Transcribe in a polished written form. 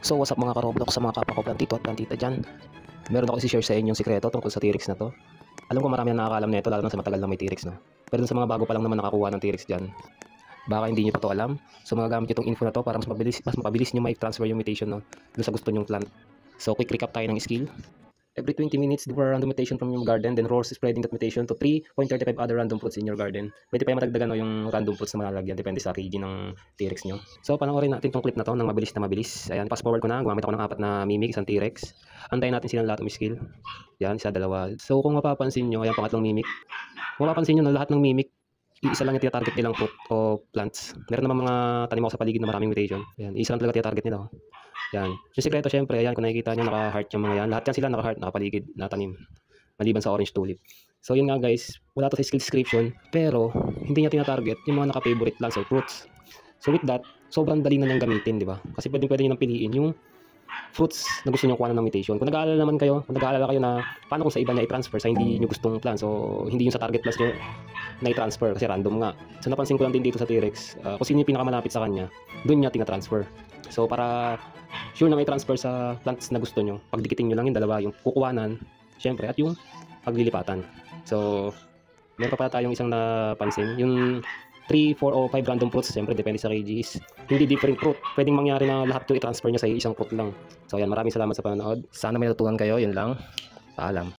So what's up mga ka-Roblox sa mga kapwa ko plantito at plantita dyan. Meron ako isi-share sa inyong sikreto tungkol sa T-Rex na to. Alam ko marami na nakakaalam nito lalo na sa matagal na may T-Rex no. Pero dun sa mga bago pa lang naman nakakuha ng T-Rex dyan, baka hindi nyo pa to alam. So magagamit nyo itong info na to para mas mapabilis nyo ma-transfer yung mutation no, dun sa gusto nyong plant. So quick recap tayo ng skill. Every 20 minutes, do a random mutation from your garden, then roars spreading that mutation to 3.35 other random fruits in your garden. Pwede pa yung matagdagan no, yung random fruits na malalagyan, depende sa KG ng T-Rex nyo. So, panoorin natin tong clip na to ng mabilis na mabilis. Ayan, fast forward ko na, gumamit ako ng 4 na mimic, isang T-Rex. Antayin natin silang lahat ng skill. Yan, isa, dalawa. So, kung mapapansin nyo, ayan, pangatlong mimic. Kung mapapansin nyo na lahat ng mimic, iisa lang yung tinatarget nilang fruit o plants. Meron naman mga tanim ako sa paligid na maraming mutation. Ayan, isa lang talaga tinatarget nila. Yan. Yung sikreto syempre, ayan, kung nakikita nyo, naka-heart yung mga yan. Lahat yan sila naka-heart, nakapaligid, natanim. Maliban sa orange tulip. So yun nga guys, wala to sa skill description, pero hindi niya tinatarget yung mga naka-favorite plants or fruits. So with that, sobrang dali na niyang gamitin, di ba? Kasi pwede nyo nang piliin yung fruits na gusto nyo kuha ng mutation. Kung nag-aalala naman kayo, kung nag-aalala kayo na paano kung sa iba niya i-transfer sa hindi nyo gustong plants, so hindi yung sa target plus nyo na i-transfer kasi random nga. So napansin ko lang din dito sa T-Rex, kung sino yung pinakamalapit sa kanya, doon niya tina-transfer. So para sure na may transfer sa plants na gusto nyo, pagdikitin nyo lang yung dalawa, yung kukuhanan, syempre, at yung paglilipatan. So, meron pa pala tayong isang napansin, yung 3, 4 o 5 random fruits, syempre depende sa KGs, hindi different fruit, pwedeng mangyari na lahat yung i-transfer nyo sa isang fruit lang. So ayan, maraming salamat sa panonood, sana may natutunan kayo, yun lang, paalam.